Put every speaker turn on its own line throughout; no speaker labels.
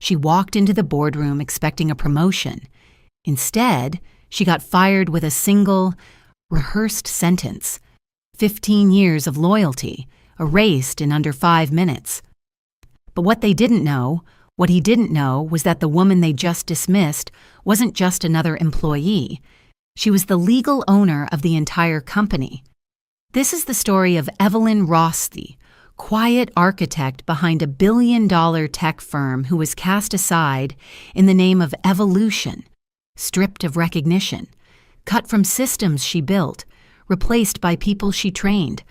She walked into the boardroom expecting a promotion. Instead, she got fired with a single, rehearsed sentence. 15 years of loyalty, erased in under 5 minutes. But what he didn't know was that the woman they just dismissed wasn't just another employee. She was the legal owner of the entire company. This is the story of Evelyn Ross, the quiet architect behind a billion-dollar tech firm who was cast aside in the name of evolution, stripped of recognition, cut from systems she built, replaced by people she trained.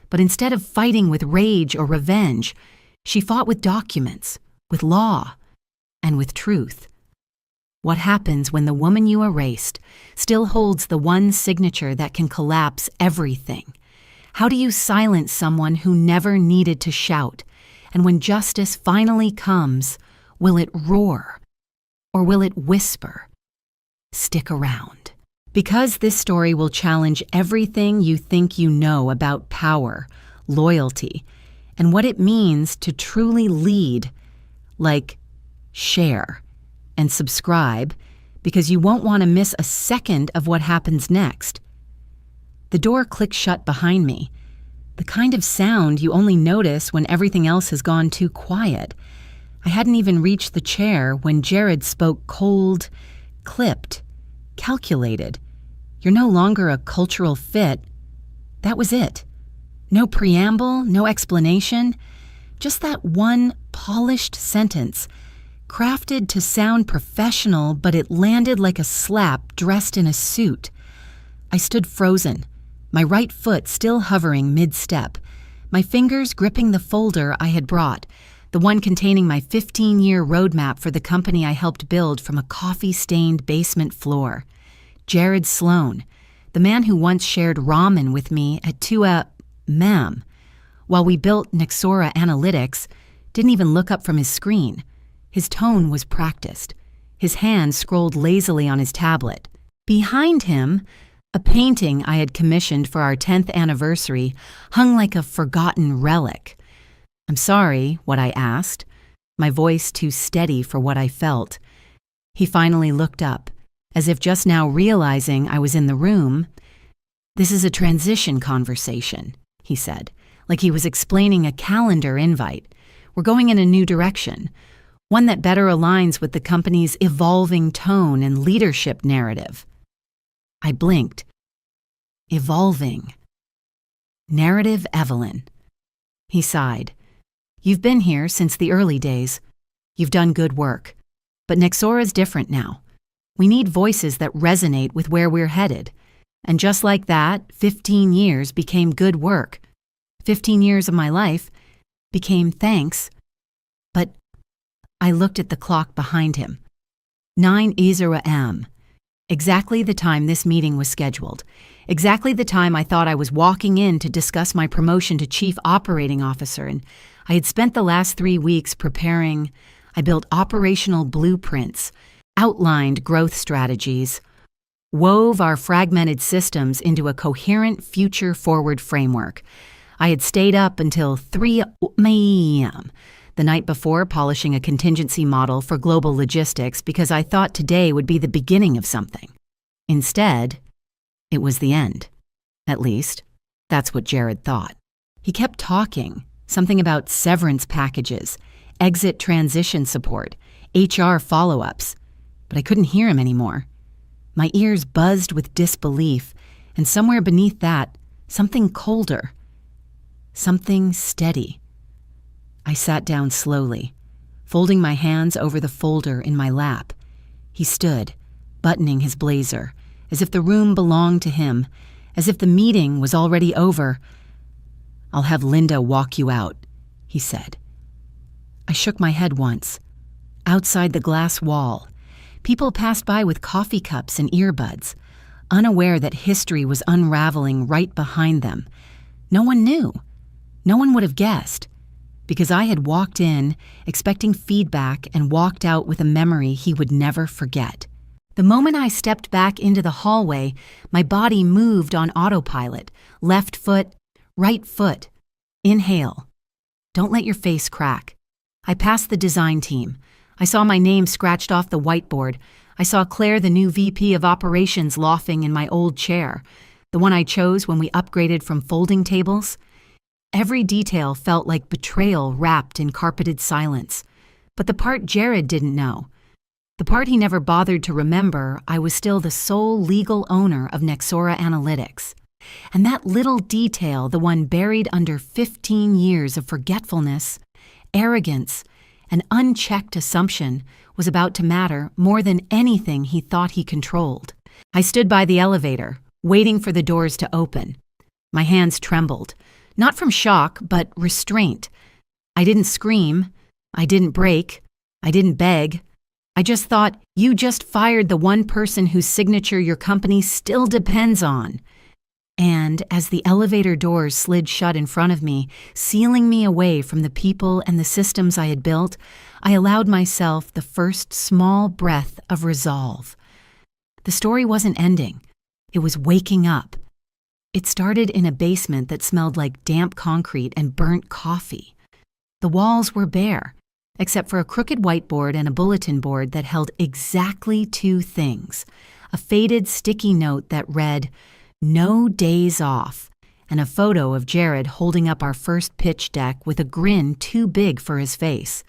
But instead of fighting with rage or revenge, she fought with documents, with law, and with truth. What happens when the woman you erased still holds the one signature that can collapse everything? How do you silence someone who never needed to shout? And when justice finally comes, will it roar? Or will it whisper? Stick around. Because this story will challenge everything you think you know about power, loyalty, and what it means to truly lead. Like, share and subscribe, because you won't want to miss a second of what happens next. The door clicked shut behind me, the kind of sound you only notice when everything else has gone too quiet. I hadn't even reached the chair when Jared spoke cold, clipped, calculated. You're no longer a cultural fit. That was it. No preamble, no explanation, just that one polished sentence, crafted to sound professional, but it landed like a slap dressed in a suit. I stood frozen, my right foot still hovering mid-step, my fingers gripping the folder I had brought, the one containing my 15-year roadmap for the company I helped build from a coffee-stained basement floor. Jared Sloan, the man who once shared ramen with me at 2 ma'am, while we built Nexora Analytics, didn't even look up from his screen. His tone was practiced. His hand scrolled lazily on his tablet. Behind him, a painting I had commissioned for our 10th anniversary hung like a forgotten relic. "I'm sorry," what I asked, my voice too steady for what I felt. He finally looked up, as if just now realizing I was in the room. "This is a transition conversation," he said, like he was explaining a calendar invite. "We're going in a new direction, one that better aligns with the company's evolving tone and leadership narrative." I blinked. Evolving. Narrative Evelyn. He sighed. "You've been here since the early days. You've done good work. But Nexora's different now. We need voices that resonate with where we're headed. And just like that, 15 years became good work. 15 years of my life became thanks." But I looked at the clock behind him. 9:00 a.m. Exactly the time this meeting was scheduled. Exactly the time I thought I was walking in to discuss my promotion to Chief Operating Officer, and I had spent the last 3 weeks preparing. I built operational blueprints, outlined growth strategies, wove our fragmented systems into a coherent future-forward framework. I had stayed up until 3 a.m. the night before polishing a contingency model for global logistics because I thought today would be the beginning of something. Instead, it was the end. At least, that's what Jared thought. He kept talking, something about severance packages, exit transition support, HR follow-ups, but I couldn't hear him anymore. My ears buzzed with disbelief, and somewhere beneath that, something colder, something steady. I sat down slowly, folding my hands over the folder in my lap. He stood, buttoning his blazer, as if the room belonged to him, as if the meeting was already over. "I'll have Linda walk you out," he said. I shook my head once. Outside the glass wall, people passed by with coffee cups and earbuds, unaware that history was unraveling right behind them. No one knew. No one would have guessed, because I had walked in expecting feedback and walked out with a memory he would never forget. The moment I stepped back into the hallway, my body moved on autopilot. Left foot, right foot. Inhale. Don't let your face crack. I passed the design team. I saw my name scratched off the whiteboard. I saw Claire, the new VP of Operations, laughing in my old chair, the one I chose when we upgraded from folding tables. Every detail felt like betrayal wrapped in carpeted silence. But the part Jared didn't know, the part he never bothered to remember, I was still the sole legal owner of Nexora Analytics. And that little detail, the one buried under 15 years of forgetfulness, arrogance, and unchecked assumption, was about to matter more than anything he thought he controlled. I stood by the elevator, waiting for the doors to open. My hands trembled, not from shock, but restraint. I didn't scream. I didn't break. I didn't beg. I just thought, you just fired the one person whose signature your company still depends on. And as the elevator doors slid shut in front of me, sealing me away from the people and the systems I had built, I allowed myself the first small breath of resolve. The story wasn't ending. It was waking up. It started in a basement that smelled like damp concrete and burnt coffee. The walls were bare, except for a crooked whiteboard and a bulletin board that held exactly two things: a faded sticky note that read, "No days off," and a photo of Jared holding up our first pitch deck with a grin too big for his face.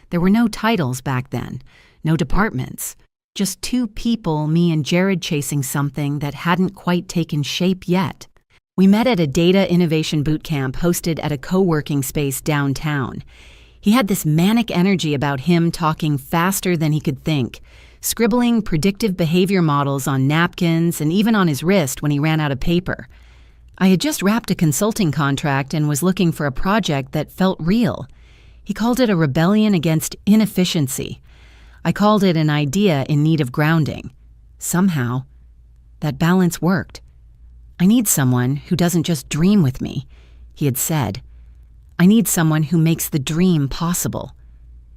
There were no titles back then, no departments, just two people, me and Jared, chasing something that hadn't quite taken shape yet. We met at a data innovation bootcamp hosted at a co-working space downtown. He had this manic energy about him, talking faster than he could think, scribbling predictive behavior models on napkins and even on his wrist when he ran out of paper. I had just wrapped a consulting contract and was looking for a project that felt real. He called it a rebellion against inefficiency. I called it an idea in need of grounding. Somehow, that balance worked. "I need someone who doesn't just dream with me," he had said. "I need someone who makes the dream possible."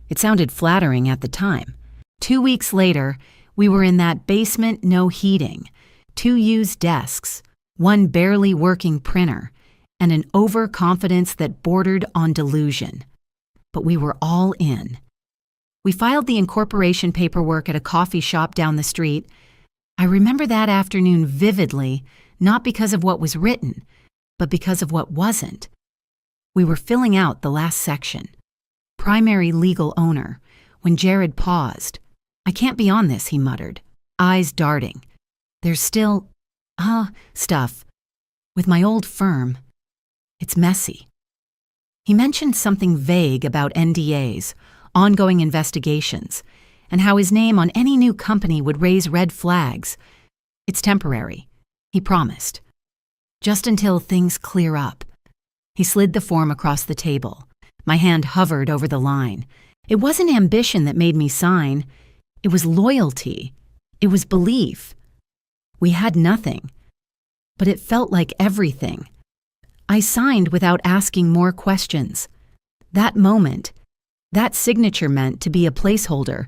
It sounded flattering at the time. 2 weeks later, we were in that basement, no heating, 2 used desks, 1 barely working printer, and an overconfidence that bordered on delusion. But we were all in. We filed the incorporation paperwork at a coffee shop down the street. I remember that afternoon vividly, not because of what was written, but because of what wasn't. We were filling out the last section. Primary legal owner, when Jared paused. "I can't be on this," he muttered, eyes darting. "There's still, stuff. With my old firm. It's messy." He mentioned something vague about NDAs, ongoing investigations, and how his name on any new company would raise red flags. "It's temporary," he promised. "Just until things clear up." He slid the form across the table. My hand hovered over the line. It wasn't ambition that made me sign. It was loyalty. It was belief. We had nothing, but it felt like everything. I signed without asking more questions. That moment, that signature meant to be a placeholder,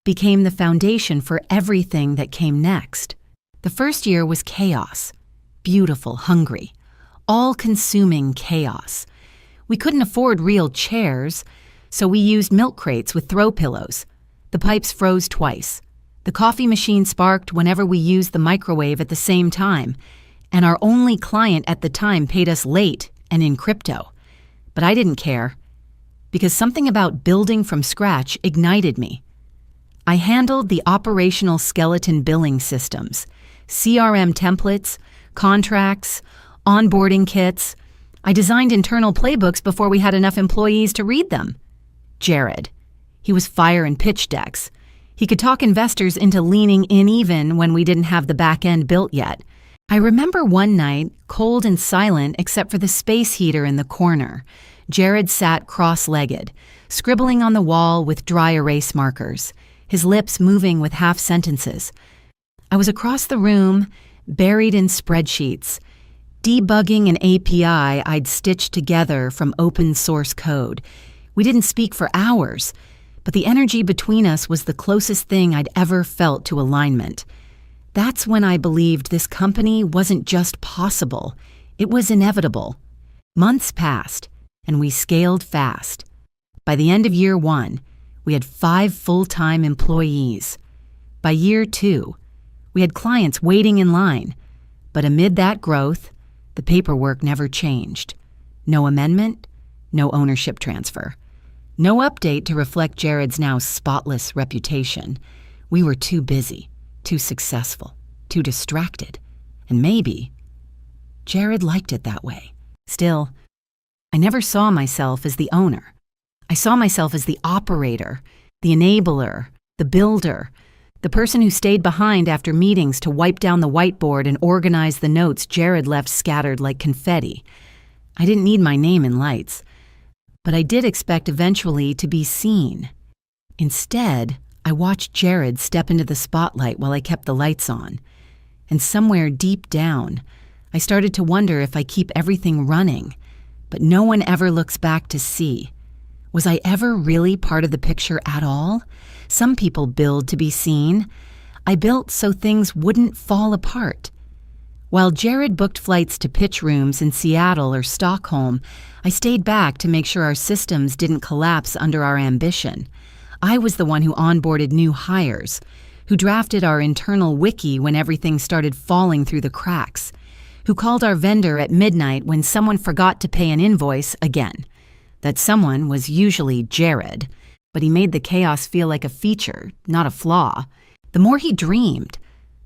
became the foundation for everything that came next. The first year was chaos. Beautiful, hungry, all-consuming chaos. We couldn't afford real chairs, so we used milk crates with throw pillows. The pipes froze twice. The coffee machine sparked whenever we used the microwave at the same time, and our only client at the time paid us late and in crypto. But I didn't care, because something about building from scratch ignited me. I handled the operational skeleton billing systems, CRM templates, contracts, onboarding kits. I designed internal playbooks before we had enough employees to read them. Jared. He was fire and pitch decks. He could talk investors into leaning in even when we didn't have the back end built yet. I remember one night, cold and silent except for the space heater in the corner, Jared sat cross-legged, scribbling on the wall with dry erase markers, his lips moving with half-sentences. I was across the room, buried in spreadsheets, debugging an API I'd stitched together from open source code. We didn't speak for hours, but the energy between us was the closest thing I'd ever felt to alignment. That's when I believed this company wasn't just possible, it was inevitable. Months passed, and we scaled fast. By the end of year 1, We had 5 full-time employees. By year 2, we had clients waiting in line. But amid that growth, the paperwork never changed. No amendment, no ownership transfer. No update to reflect Jared's now spotless reputation. We were too busy, too successful, too distracted. And maybe Jared liked it that way. Still, I never saw myself as the owner. I saw myself as the operator, the enabler, the builder, the person who stayed behind after meetings to wipe down the whiteboard and organize the notes Jared left scattered like confetti. I didn't need my name in lights, but I did expect eventually to be seen. Instead, I watched Jared step into the spotlight while I kept the lights on. And somewhere deep down, I started to wonder if I keep everything running, but no one ever looks back to see. Was I ever really part of the picture at all? Some people build to be seen. I built so things wouldn't fall apart. While Jared booked flights to pitch rooms in Seattle or Stockholm, I stayed back to make sure our systems didn't collapse under our ambition. I was the one who onboarded new hires, who drafted our internal wiki when everything started falling through the cracks, who called our vendor at midnight when someone forgot to pay an invoice again. That someone was usually Jared, but he made the chaos feel like a feature, not a flaw. The more he dreamed,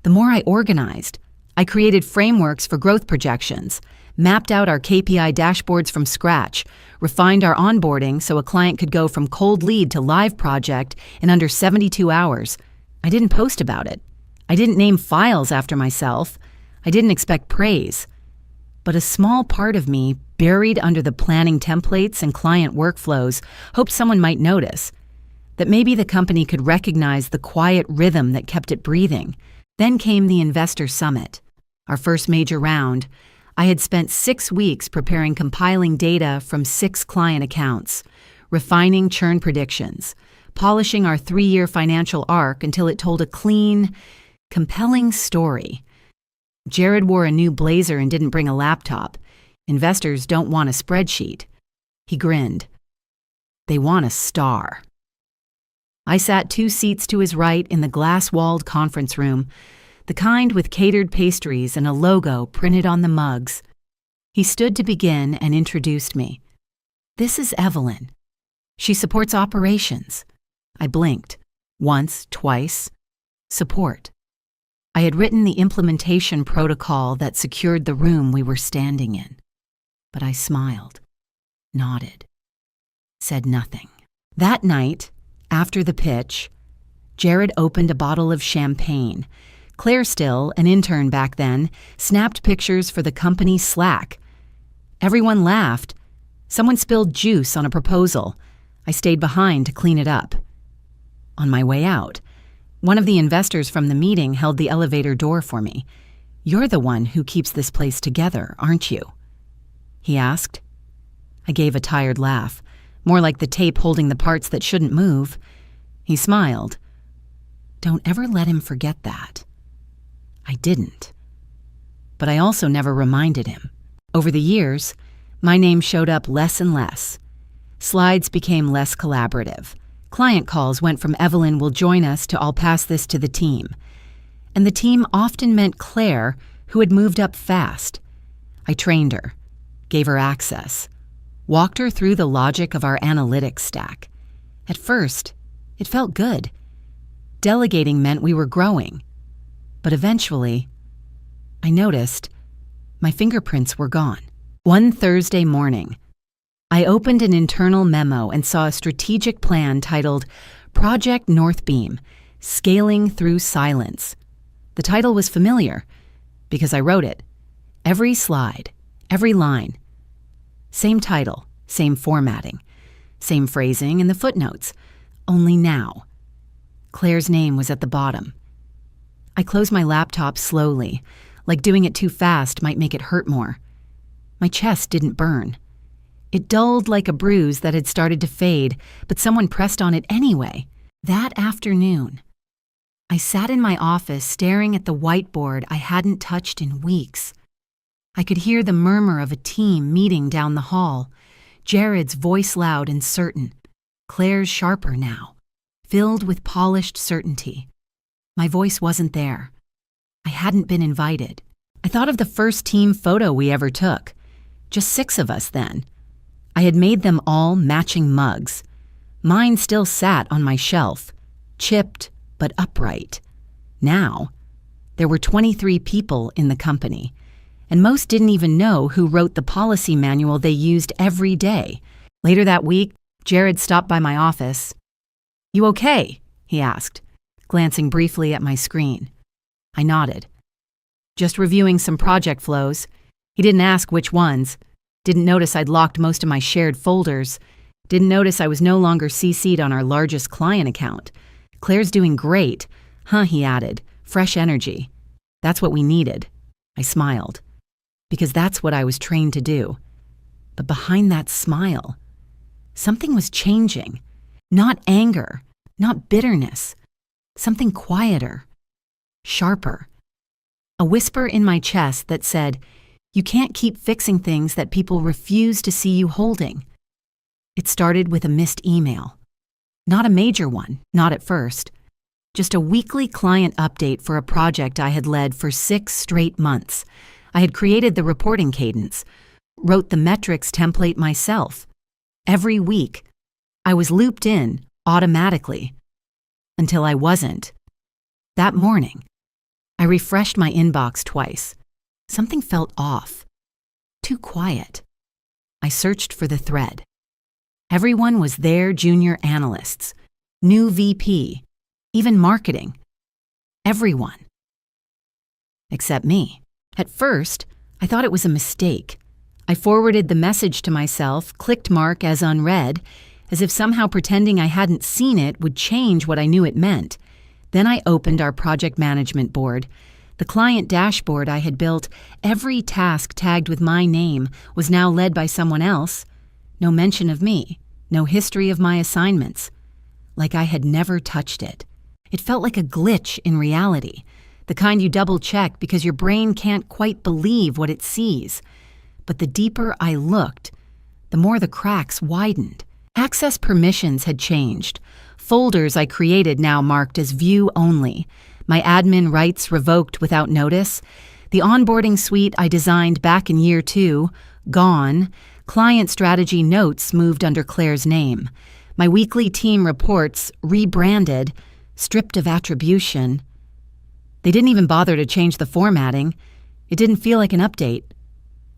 the more I organized. I created frameworks for growth projections, mapped out our KPI dashboards from scratch, refined our onboarding so a client could go from cold lead to live project in under 72 hours. I didn't post about it. I didn't name files after myself. I didn't expect praise. But a small part of me, buried under the planning templates and client workflows, hoped someone might notice, that maybe the company could recognize the quiet rhythm that kept it breathing. Then came the investor summit, our first major round. I had spent 6 weeks preparing compiling data from 6 client accounts, refining churn predictions, polishing our 3-year financial arc until it told a clean, compelling story. Jared wore a new blazer and didn't bring a laptop. Investors don't want a spreadsheet. He grinned. They want a star. I sat 2 seats to his right in the glass-walled conference room, the kind with catered pastries and a logo printed on the mugs. He stood to begin and introduced me. "This is Evelyn. She supports operations." I blinked. Once, twice. Support. I had written the implementation protocol that secured the room we were standing in. But I smiled, nodded, said nothing. That night, after the pitch, Jared opened a bottle of champagne. Claire Still, an intern back then, snapped pictures for the company Slack. Everyone laughed. Someone spilled juice on a proposal. I stayed behind to clean it up. On my way out, one of the investors from the meeting held the elevator door for me. "You're the one who keeps this place together, aren't you?" he asked. I gave a tired laugh, more like the tape holding the parts that shouldn't move. He smiled. "Don't ever let him forget that." I didn't. But I also never reminded him. Over the years, my name showed up less and less. Slides became less collaborative. Client calls went from "Evelyn will join us" to "I'll pass this to the team." And the team often meant Claire, who had moved up fast. I trained her, gave her access, walked her through the logic of our analytics stack. At first, it felt good. Delegating meant we were growing. But eventually, I noticed my fingerprints were gone. One Thursday morning, I opened an internal memo and saw a strategic plan titled Project Northbeam, Scaling Through Silence. The title was familiar because I wrote it. Every slide, every line. Same title, same formatting, same phrasing in the footnotes. Only now, Claire's name was at the bottom. I closed my laptop slowly, like doing it too fast might make it hurt more. My chest didn't burn. It dulled like a bruise that had started to fade, but someone pressed on it anyway. That afternoon, I sat in my office staring at the whiteboard I hadn't touched in weeks. I could hear the murmur of a team meeting down the hall, Jared's voice loud and certain, Claire's sharper now. filled with polished certainty. My voice wasn't there. I hadn't been invited. I thought of the first team photo we ever took. Just 6 of us then. I had made them all matching mugs. Mine still sat on my shelf, chipped but upright. Now, there were 23 people in the company, and most didn't even know who wrote the policy manual they used every day. Later that week, Jared stopped by my office. "You okay?" he asked, glancing briefly at my screen. I nodded. "Just reviewing some project flows." He didn't ask which ones. Didn't notice I'd locked most of my shared folders. Didn't notice I was no longer CC'd on our largest client account. "Claire's doing great." "Huh," he added. "Fresh energy." "That's what we needed." I smiled, because that's what I was trained to do. But behind that smile, something was changing. Not anger, not bitterness. Something quieter, sharper. A whisper in my chest that said, "You can't keep fixing things that people refuse to see you holding." It started with a missed email. Not a major one, not at first. Just a weekly client update for a project I had led for 6 straight months. I had created the reporting cadence, wrote the metrics template myself. Every week, I was looped in automatically, until I wasn't. That morning, I refreshed my inbox twice. Something felt off. Too quiet. I searched for the thread. Everyone was there, junior analysts, new VP, even marketing. Everyone. Except me. At first, I thought it was a mistake. I forwarded the message to myself, clicked mark as unread, as if somehow pretending I hadn't seen it would change what I knew it meant. Then I opened our project management board. The client dashboard I had built, every task tagged with my name, was now led by someone else. No mention of me, no history of my assignments. Like I had never touched it. It felt like a glitch in reality, the kind you double-check because your brain can't quite believe what it sees. But the deeper I looked, the more the cracks widened. Access permissions had changed. Folders I created now marked as view only. My admin rights revoked without notice. The onboarding suite I designed back in year 2, gone. Client strategy notes moved under Claire's name. My weekly team reports rebranded, stripped of attribution. They didn't even bother to change the formatting. It didn't feel like an update.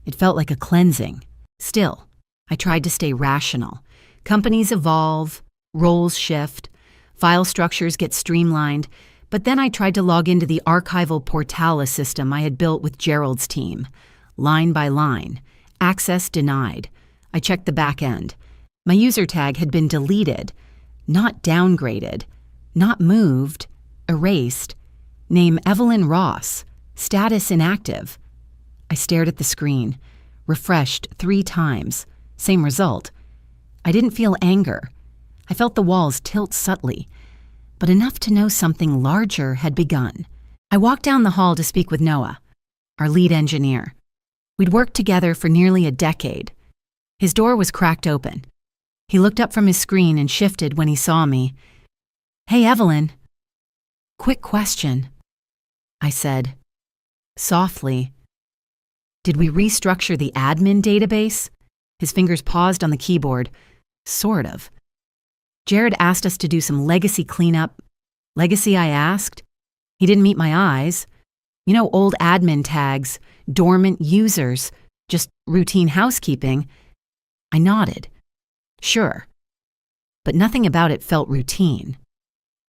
It felt like a cleansing. Still, I tried to stay rational. Companies evolve, roles shift, file structures get streamlined, but then I tried to log into the archival Portala system I had built with Gerald's team. Line by line. Access denied. I checked the back end. My user tag had been deleted, not downgraded, not moved, erased. Name Evelyn Ross. Status inactive. I stared at the screen, refreshed 3 times. Same result. I didn't feel anger. I felt the walls tilt subtly, but enough to know something larger had begun. I walked down the hall to speak with Noah, our lead engineer. We'd worked together for nearly a decade. His door was cracked open. He looked up from his screen and shifted when he saw me. "Hey, Evelyn." "Quick question," I said, softly. "Did we restructure the admin database?" His fingers paused on the keyboard. Sort of. Jared asked us to do some legacy cleanup. Legacy, I asked. He didn't meet my eyes. You know, old admin tags, dormant users, just routine housekeeping. I nodded. Sure. But nothing about it felt routine.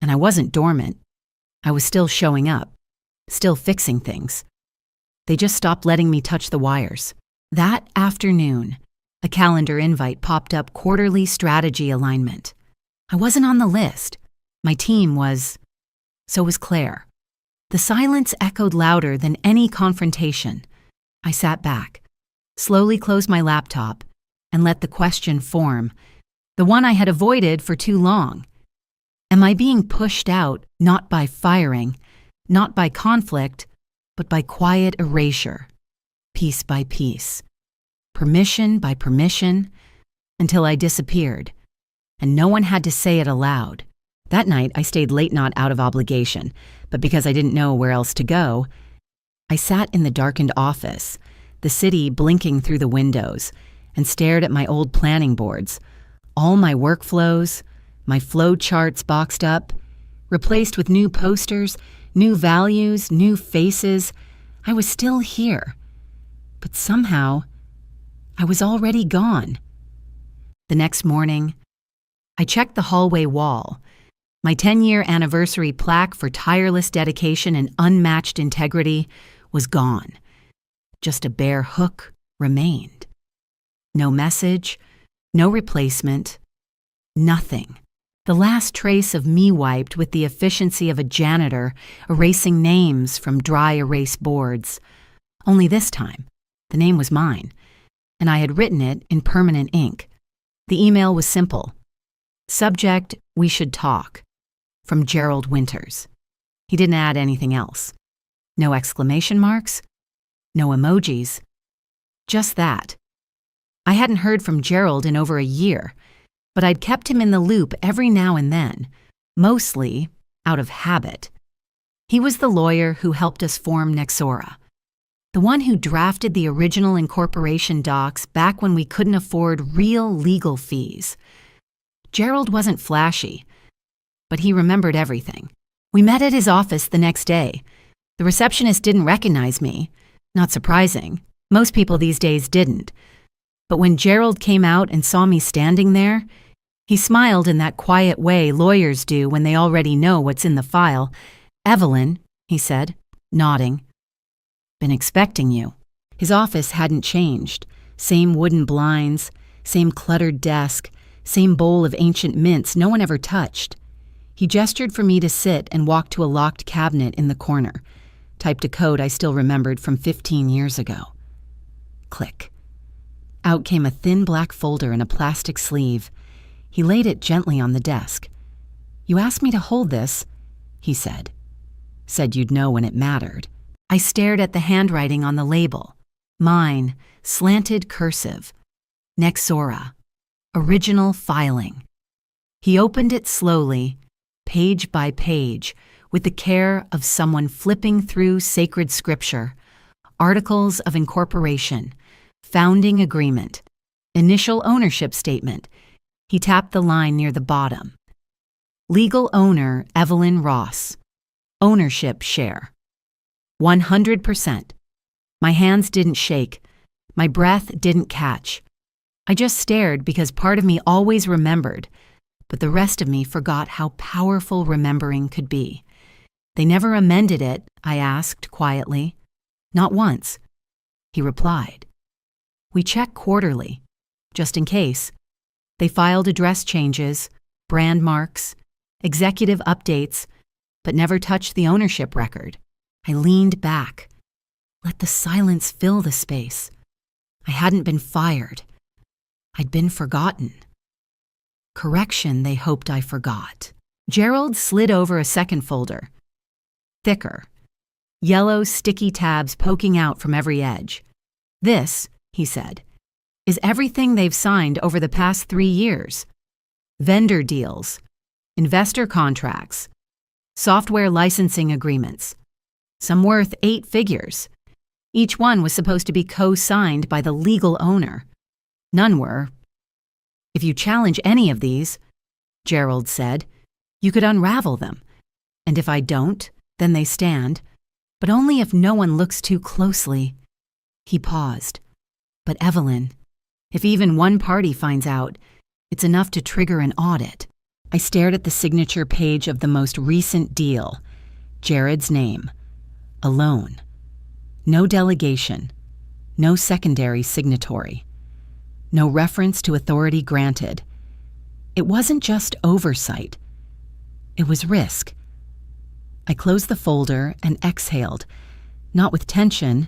And I wasn't dormant. I was still showing up, still fixing things. They just stopped letting me touch the wires. That afternoon, a calendar invite popped up, quarterly strategy alignment. I wasn't on the list. My team was. So was Claire. The silence echoed louder than any confrontation. I sat back, slowly closed my laptop, and let the question form, the one I had avoided for too long. Am I being pushed out not by firing, not by conflict, but by quiet erasure, piece by piece, permission by permission, until I disappeared, and no one had to say it aloud, That night, I stayed late not out of obligation, but because I didn't know where else to go. I sat in the darkened office, the city blinking through the windows, and stared at my old planning boards, all my workflows, my flow charts boxed up, replaced with new posters, new values, new faces. I was still here, but somehow I was already gone. The next morning, I checked the hallway wall. My 10-year anniversary plaque for tireless dedication and unmatched integrity was gone. Just a bare hook remained. No message, no replacement, nothing. The last trace of me wiped with the efficiency of a janitor erasing names from dry erase boards. Only this time, the name was mine, and I had written it in permanent ink. The email was simple. Subject, we should talk. From Gerald Winters. He didn't add anything else. No exclamation marks, no emojis. Just that. I hadn't heard from Gerald in over a year, but I'd kept him in the loop every now and then, mostly out of habit. He was the lawyer who helped us form Nexora, the one who drafted the original incorporation docs back when we couldn't afford real legal fees. Gerald wasn't flashy, but he remembered everything. We met at his office the next day. The receptionist didn't recognize me. Not surprising. Most people these days didn't. But when Gerald came out and saw me standing there, he smiled in that quiet way lawyers do when they already know what's in the file. "Evelyn," he said, nodding. "Been expecting you." His office hadn't changed. Same wooden blinds, same cluttered desk, same bowl of ancient mints no one ever touched. He gestured for me to sit and walked to a locked cabinet in the corner, typed a code I still remembered from 15 years ago. Click. Out came a thin black folder in a plastic sleeve. He laid it gently on the desk. "You asked me to hold this," he said. "Said you'd know when it mattered." I stared at the handwriting on the label. Mine, slanted cursive. Nexora. Original filing. He opened it slowly, page by page, with the care of someone flipping through sacred scripture. Articles of incorporation, founding agreement, initial ownership statement. He tapped the line near the bottom. Legal owner Evelyn Ross. Ownership share. 100%. My hands didn't shake. My breath didn't catch. I just stared because part of me always remembered, but the rest of me forgot how powerful remembering could be. "They never amended it?" I asked quietly. "Not once." He replied. "We check quarterly, just in case. They filed address changes, brand marks, executive updates, but never touched the ownership record." I leaned back. Let the silence fill the space. I hadn't been fired. I'd been forgotten. Correction, they hoped I forgot. Gerald slid over a second folder. Thicker. Yellow, sticky tabs poking out from every edge. "This," he said, "is everything they've signed over the past 3 years. Vendor deals, investor contracts, software licensing agreements, some worth 8 figures. Each one was supposed to be co-signed by the legal owner. None were. If you challenge any of these," Gerald said, "you could unravel them. And if I don't, then they stand. But only if no one looks too closely." He paused. "But Evelyn, if even one party finds out, it's enough to trigger an audit." I stared at the signature page of the most recent deal. Jared's name. Alone. No delegation. No secondary signatory. No reference to authority granted. It wasn't just oversight. It was risk. I closed the folder and exhaled, not with tension,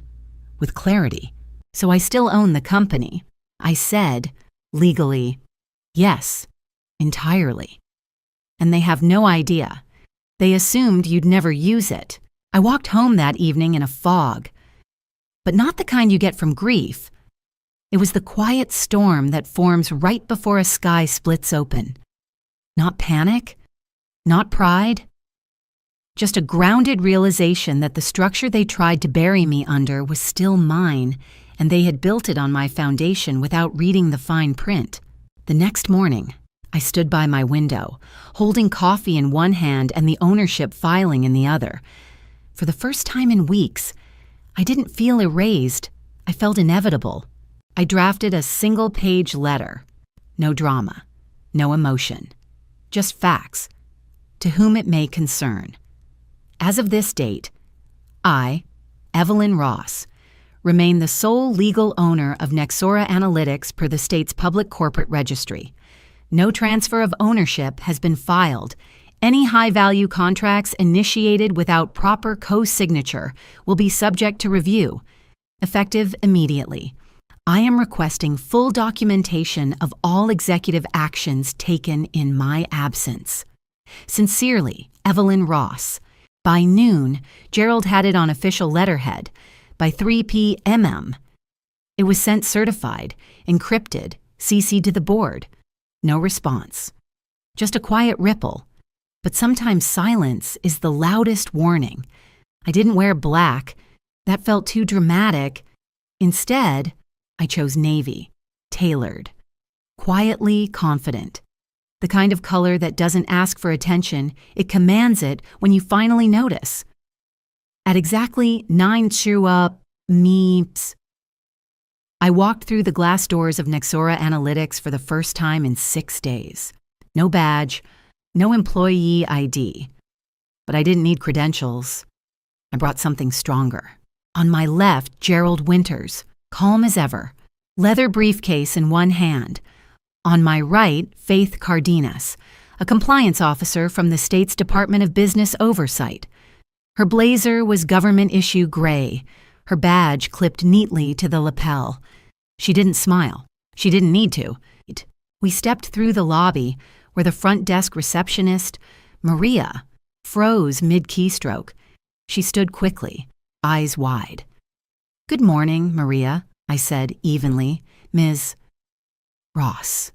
with clarity. "So I still own the company." I said, legally, "Yes, entirely." "And they have no idea. They assumed you'd never use it." I walked home that evening in a fog. But not the kind you get from grief. It was the quiet storm that forms right before a sky splits open. Not panic, Not pride, just a grounded realization that the structure they tried to bury me under was still mine, and they had built it on my foundation without reading the fine print. The next morning, I stood by my window, holding coffee in one hand and the ownership filing in the other. For the first time in weeks, I didn't feel erased. I felt inevitable. I drafted a single-page letter. No drama, no emotion, just facts. To whom it may concern. As of this date, I, Evelyn Ross, remain the sole legal owner of Nexora Analytics per the state's public corporate registry. No transfer of ownership has been filed. Any high-value contracts initiated without proper co-signature will be subject to review, effective immediately. I am requesting full documentation of all executive actions taken in my absence. Sincerely, Evelyn Ross. By noon, Gerald had it on official letterhead. By 3 p.m. It was sent certified, encrypted, CC'd to the board. No response. Just a quiet ripple. But sometimes silence is the loudest warning. I didn't wear black. That felt too dramatic. Instead, I chose navy, tailored, quietly confident. The kind of color that doesn't ask for attention, it commands it when you finally notice. At exactly 9 meeps, I walked through the glass doors of Nexora Analytics for the first time in 6 days. No badge, no employee ID. But I didn't need credentials. I brought something stronger. On my left, Gerald Winters, calm as ever, leather briefcase in one hand. On my right, Faith Cardenas, a compliance officer from the state's Department of Business Oversight. Her blazer was government-issue gray, her badge clipped neatly to the lapel. She didn't smile. She didn't need to. We stepped through the lobby, where the front desk receptionist, Maria, froze mid-keystroke. She stood quickly, eyes wide. "Good morning, Maria," I said evenly. "Ms. Ross,"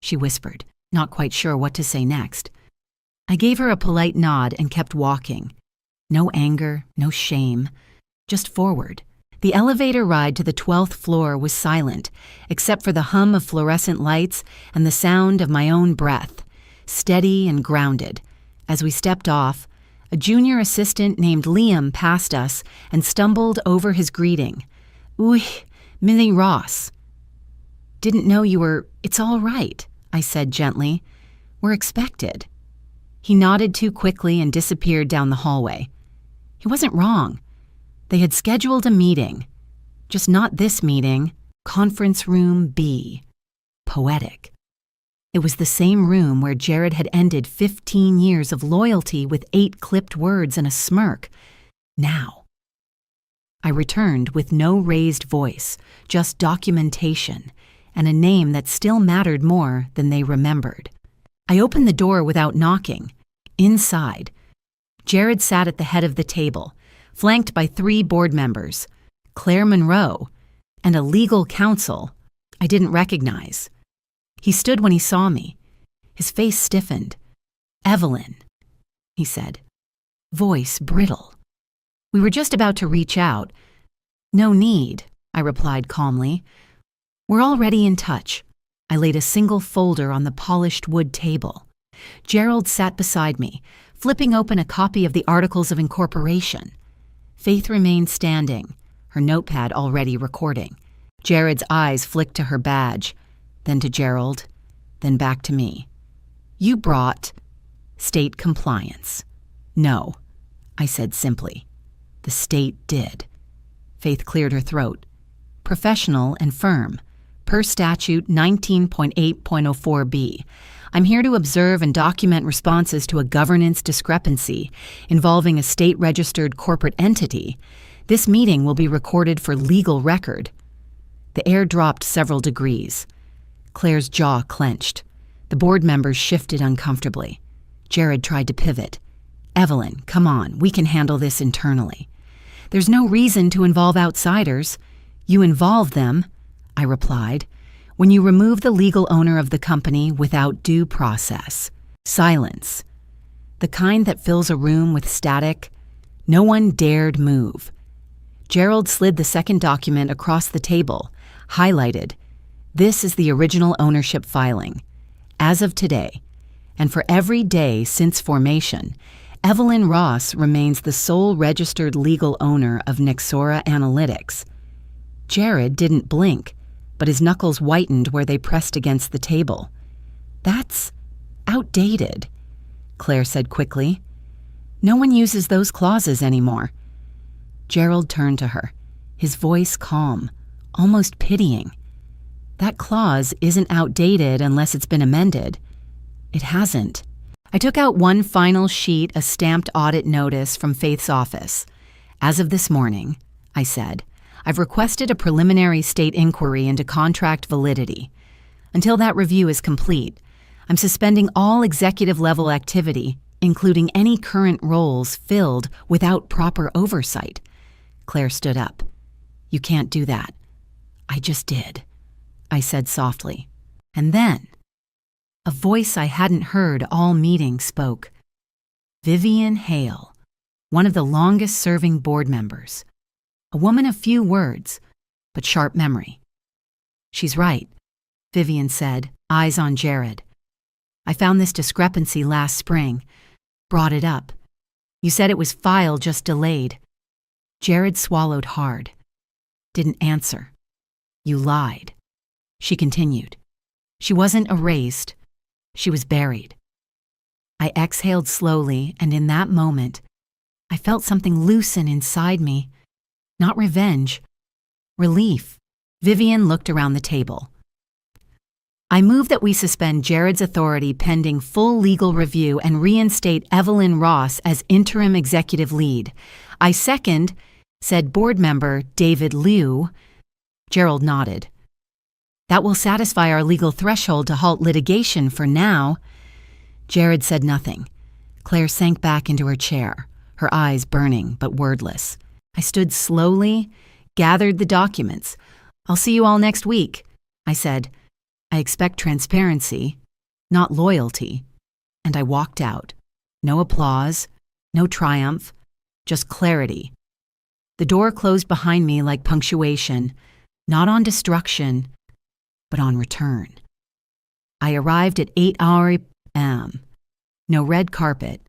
she whispered, not quite sure what to say next. I gave her a polite nod and kept walking. No anger, no shame, just forward. The elevator ride to the 12th floor was silent, except for the hum of fluorescent lights and the sound of my own breath, steady and grounded. As we stepped off, a junior assistant named Liam passed us and stumbled over his greeting. "Uy, Millie Ross." "Didn't know you were—" "It's all right," I said gently. "We're expected." He nodded too quickly and disappeared down the hallway. He wasn't wrong. They had scheduled a meeting. Just not this meeting. Conference room B. Poetic. It was the same room where Jared had ended 15 years of loyalty with 8 clipped words and a smirk. Now. I returned with no raised voice, just documentation, and a name that still mattered more than they remembered. I opened the door without knocking. Inside, Jared sat at the head of the table, flanked by 3 board members, Claire Monroe, and a legal counsel I didn't recognize. He stood when he saw me. His face stiffened. "Evelyn," he said, voice brittle. We were just about to reach out. "No need," I replied calmly. "We're already in touch." I laid a single folder on the polished wood table. Gerald sat beside me, flipping open a copy of the Articles of Incorporation. Faith remained standing, her notepad already recording. Jared's eyes flicked to her badge, then to Gerald, then back to me. "You brought state compliance." "No," I said simply. "The state did." Faith cleared her throat. "Professional and firm. Per statute 19.8.04b. I'm here to observe and document responses to a governance discrepancy involving a state-registered corporate entity. This meeting will be recorded for legal record." The air dropped several degrees. Claire's jaw clenched. The board members shifted uncomfortably. Jared tried to pivot. "Evelyn, come on, we can handle this internally." "There's no reason to involve outsiders." "You involve them," I replied, "when you remove the legal owner of the company without due process." Silence. the kind that fills a room with static. No one dared move. Gerald slid the second document across the table, highlighted. This is the original ownership filing. As of today, and for every day since formation, Evelyn Ross remains the sole registered legal owner of Nexora Analytics. Jared didn't blink, but his knuckles whitened where they pressed against the table. That's outdated, Claire said quickly. No one uses those clauses anymore. Gerald turned to her, his voice calm, almost pitying. That clause isn't outdated unless it's been amended. It hasn't. I took out one final sheet, a stamped audit notice from Faith's office. As of this morning, I said, I've requested a preliminary state inquiry into contract validity. Until that review is complete, I'm suspending all executive-level activity, including any current roles filled without proper oversight. Claire stood up. You can't do that. I just did, I said softly. And then, a voice I hadn't heard all meeting spoke. Vivian Hale, one of the longest-serving board members. A woman of few words, but sharp memory. She's right, Vivian said, eyes on Jared. I found this discrepancy last spring. Brought it up. You said it was file just delayed. Jared swallowed hard. Didn't answer. You lied. She continued. She wasn't erased. She was buried. I exhaled slowly, and in that moment, I felt something loosen inside me. Not revenge. Relief. Vivian looked around the table. I move that we suspend Jared's authority pending full legal review and reinstate Evelyn Ross as interim executive lead. I second, said board member David Liu. Gerald nodded. That will satisfy our legal threshold to halt litigation for now. Jared said nothing. Claire sank back into her chair, her eyes burning but wordless. I stood slowly, gathered the documents. I'll see you all next week, I said. I expect transparency, not loyalty. And I walked out. No applause, no triumph, just clarity. The door closed behind me like punctuation, not on destruction, but on return. I arrived at 8 a.m. No red carpet,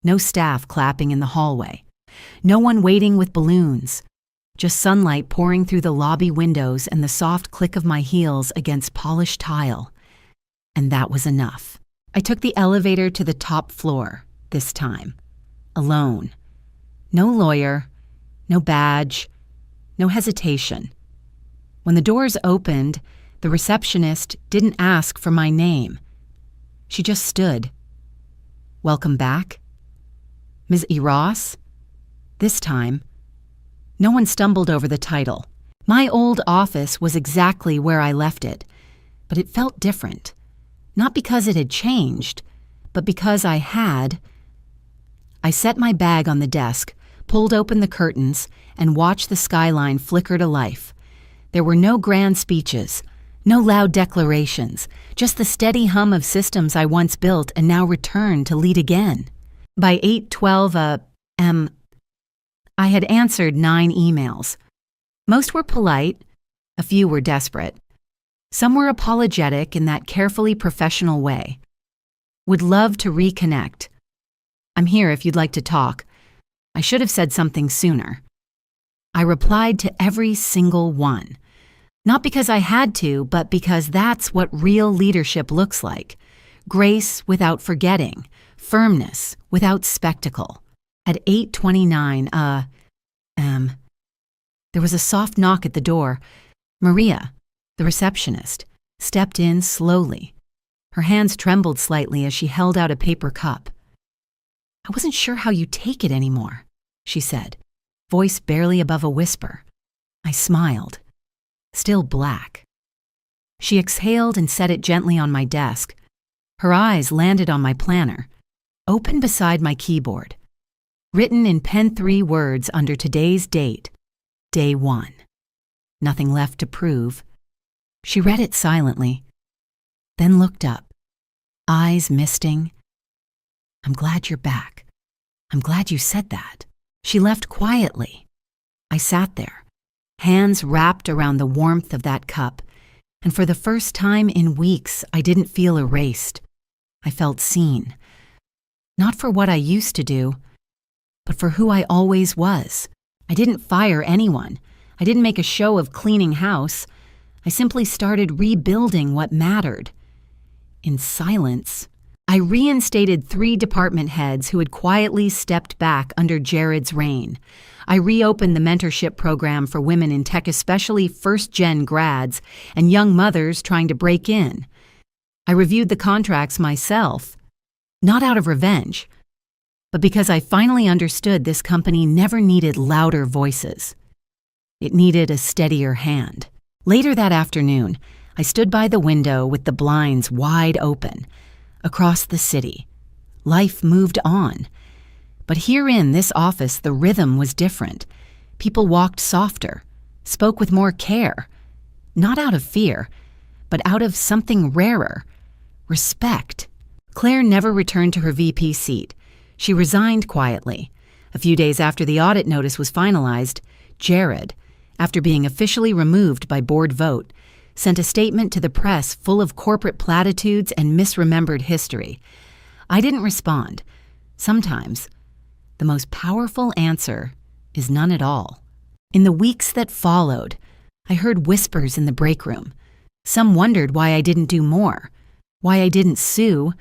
no staff clapping in the hallway, no one waiting with balloons, just sunlight pouring through the lobby windows and the soft click of my heels against polished tile. And that was enough. I took the elevator to the top floor, this time. Alone. No lawyer, no badge, no hesitation. When the doors opened, the receptionist didn't ask for my name. She just stood. Welcome back? Ms. Ross? This time, no one stumbled over the title. My old office was exactly where I left it, but it felt different. Not because it had changed, but because I had. I set my bag on the desk, pulled open the curtains, and watched the skyline flicker to life. There were no grand speeches, no loud declarations, just the steady hum of systems I once built and now returned to lead again. By 8:12 a.m., I had answered 9 emails. Most were polite, a few were desperate. Some were apologetic in that carefully professional way. Would love to reconnect. I'm here if you'd like to talk. I should have said something sooner. I replied to every single one. Not because I had to, but because that's what real leadership looks like. Grace without forgetting, firmness without spectacle. At 8:29 a.m., there was a soft knock at the door. Maria, the receptionist, stepped in slowly. Her hands trembled slightly as she held out a paper cup. I wasn't sure how you take it anymore, she said, voice barely above a whisper. I smiled. Still black. She exhaled and set it gently on my desk. Her eyes landed on my planner, open beside my keyboard. Written in pen 3 words under today's date, day 1. Nothing left to prove. She read it silently, then looked up, eyes misting. I'm glad you're back. I'm glad you said that." She left quietly. I sat there, hands wrapped around the warmth of that cup, and for the first time in weeks, I didn't feel erased. I felt seen. Not for what I used to do, but for who I always was. I didn't fire anyone. I didn't make a show of cleaning house. I simply started rebuilding what mattered. In silence, I reinstated 3 department heads who had quietly stepped back under Jared's reign. I reopened the mentorship program for women in tech, especially first-gen grads and young mothers trying to break in. I reviewed the contracts myself, not out of revenge, but because I finally understood this company never needed louder voices. It needed a steadier hand. Later that afternoon, I stood by the window with the blinds wide open. Across the city, life moved on. But here in this office, the rhythm was different. People walked softer, spoke with more care, not out of fear, but out of something rarer, respect. Claire never returned to her VP seat. She resigned quietly. A few days after the audit notice was finalized, Jared, after being officially removed by board vote, sent a statement to the press full of corporate platitudes and misremembered history. I didn't respond. Sometimes, the most powerful answer is none at all. In the weeks that followed, I heard whispers in the break room. Some wondered why I didn't do more, why I didn't sue,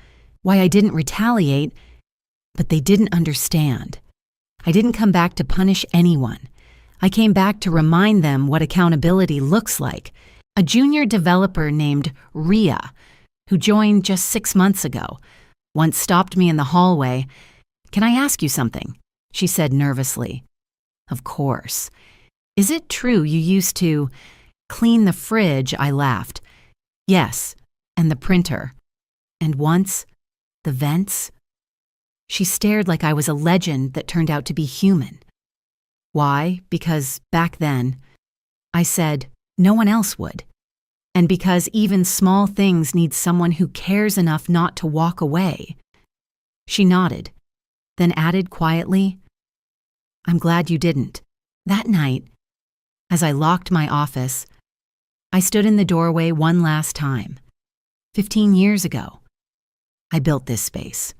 why I didn't retaliate, but they didn't understand. I didn't come back to punish anyone. I came back to remind them what accountability looks like. A junior developer named Rhea, who joined just 6 months ago, once stopped me in the hallway. "Can I ask you something?" she said nervously. "Of course. Is it true you used to clean the fridge?" I laughed. "Yes, and the printer. And once, the vents." She stared like I was a legend that turned out to be human. Why? Because back then, I said, no one else would. And because even small things need someone who cares enough not to walk away. She nodded, then added quietly, "I'm glad you didn't." That night, as I locked my office, I stood in the doorway one last time. 15 years ago, I built this space.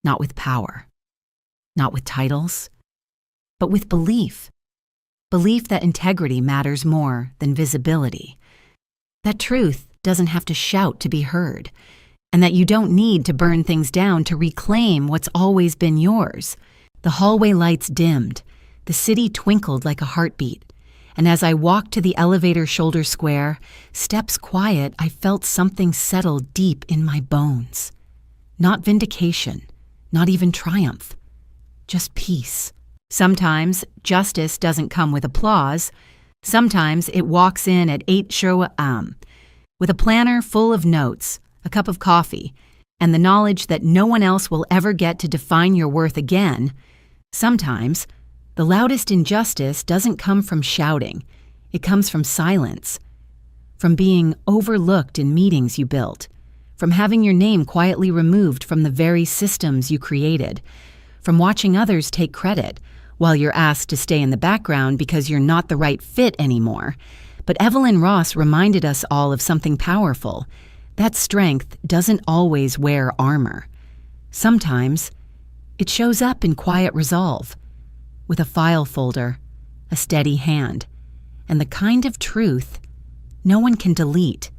Not with power, not with titles, but with belief. Belief that integrity matters more than visibility. That truth doesn't have to shout to be heard, and that you don't need to burn things down to reclaim what's always been yours. The hallway lights dimmed, the city twinkled like a heartbeat, and as I walked to the elevator shoulder square, steps quiet, I felt something settle deep in my bones. Not vindication, not even triumph, just peace. Sometimes justice doesn't come with applause. Sometimes it walks in at 8 a.m. with a planner full of notes, a cup of coffee, and the knowledge that no one else will ever get to define your worth again. Sometimes the loudest injustice doesn't come from shouting. It comes from silence, from being overlooked in meetings you built, from having your name quietly removed from the very systems you created, from watching others take credit while you're asked to stay in the background because you're not the right fit anymore. But Evelyn Ross reminded us all of something powerful. That strength doesn't always wear armor. Sometimes it shows up in quiet resolve, with a file folder, a steady hand, and the kind of truth no one can delete.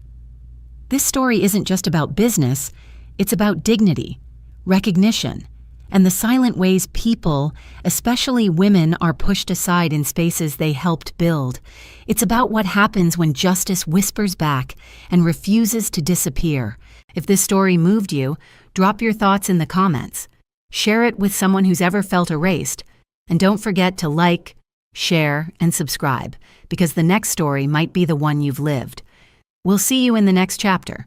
This story isn't just about business, it's about dignity, recognition, and the silent ways people, especially women, are pushed aside in spaces they helped build. It's about what happens when justice whispers back and refuses to disappear. If this story moved you, drop your thoughts in the comments. Share it with someone who's ever felt erased. And don't forget to like, share, and subscribe, because the next story might be the one you've lived. We'll see you in the next chapter.